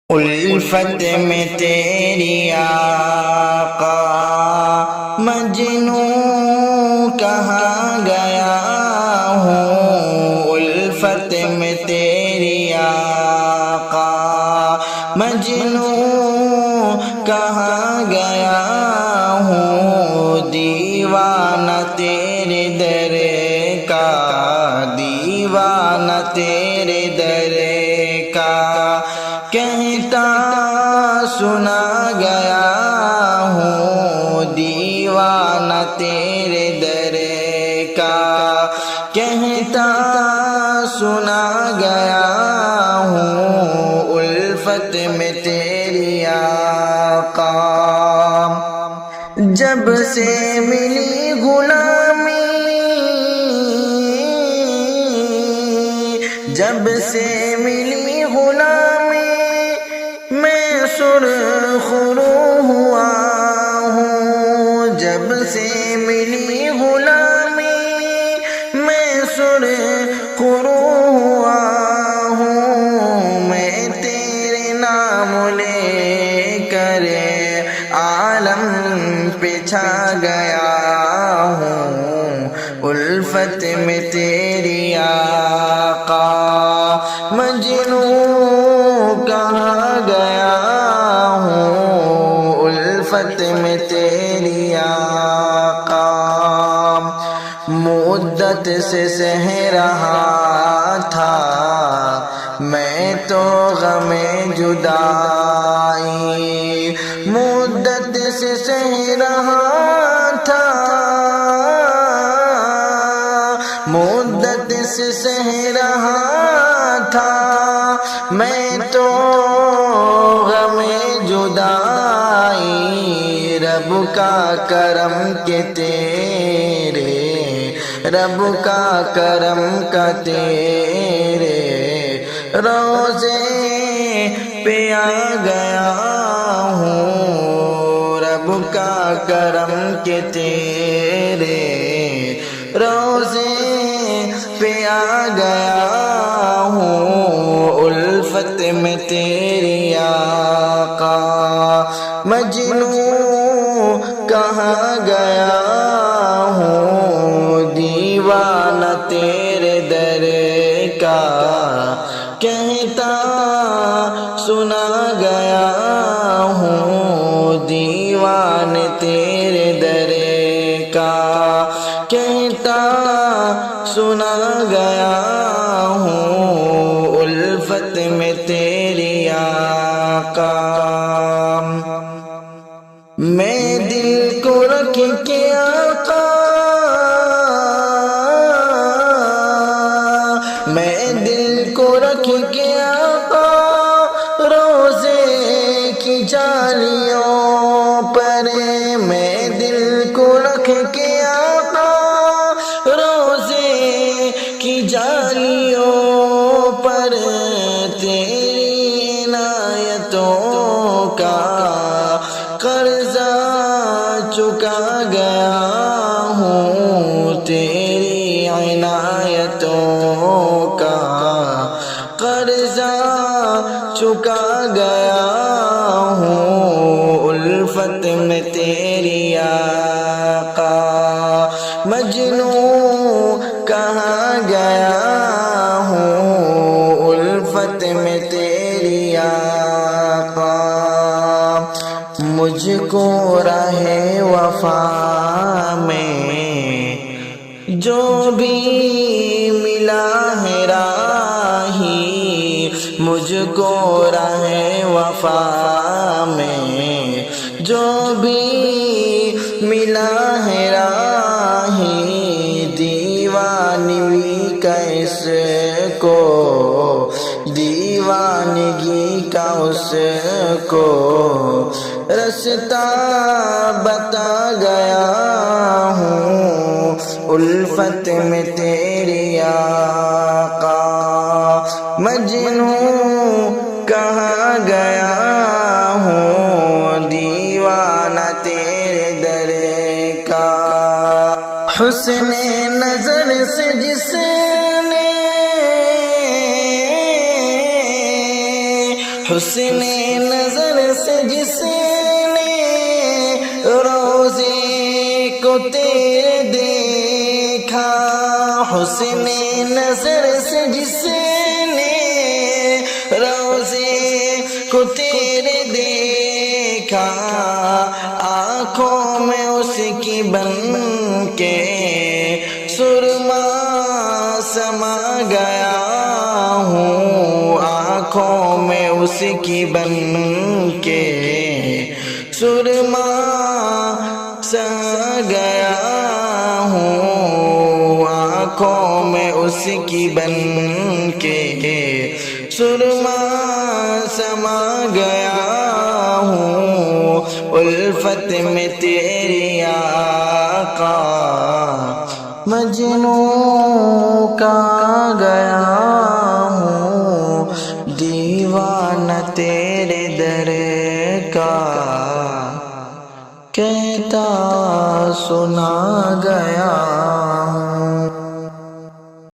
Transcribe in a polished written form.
الفت میں تیری آقا مجنوں کہاں گیا ہوں، الفت میں تیری آقا مجنوں کہاں گیا ہوں، دیوانہ تیرے در کا، دیوانہ تیرے در کا کہتا سنا گیا ہوں، دیوانہ تیرے در کا کہتا سنا گیا ہوں، الفت میں تیری آقا جب سے ملی غلامی، جب سے ملی غلامی میں سرخ رو ہوا ہوں، جب سے ملی غلامی میں سرخ رو ہوا ہوں، میں تیرے نام لے کر عالم پہ چھا گیا ہوں، الفت میں تیری آقا مجنوں کہاں گیا ہوں، الفت میں تیری آقا مدت سے سہ رہا تھا میں تو غم جدائی، مدت سے سہ رہا تھا، مدت سے سہ رہا تھا میں تو غم جدائی، رب کا کرم کے تیرے، رب کا کرم کا تیرے روزے پہ آ گیا ہوں، رب کا کرم کے تیرے روزے پہ آ گیا ہوں، الفت میں تیری آقا مجنوں کہاں گیا ہوں، دیوانہ تیرے در کا کہتا سنا گیا ہوں، دیوان تیرے در کا کہتا سنا گیا ہوں، الفت میں تیری آقا میں دل کو رکھ کے آقا، میں دل کو رکھ کے آقا روزے کی جالیوں پر، میں دل کو رکھ کے آقا روزے کی جالیوں پر تیری عنایتوں کا قرضہ چکا گیا ہوں، تیری عنایتوں کا قرضہ چکا گیا ہوں، الفت میں تیری آقا مجنوں کہاں گیا ہوں، الفت میں تیری آقا مجھ کو راہ وفا میں جو بھی ملا ہے راہی، مجھ کو راہ وفا میں جو بھی ملا ہے راہی، دیوانگی کا اس کو، دیوانگی کا اس کو رستہ بتا گیا ہوں، الفت میں تیری آقا مجنوں کہاں گیا ہوں، دیوانہ تیرے در کا حسن نظر سے جس نے حسن نظر سے جس نے روزے کو تیرے دیکھا، حسن نظر سے جس نے روزے کو تیرے دیکھا، آنکھوں میں اس کی بن کے سرما سما گیا ہوں، آنکھوں میں اس کی بن کے سرما سما گیا ہوں، آنکھوں میں اس کی بن کے سرما سما گیا ہوں، الفت میں تیری آقا مجنوں کا گیا ہوں، دیوانہ تیرے در کا کہتا سنا گیا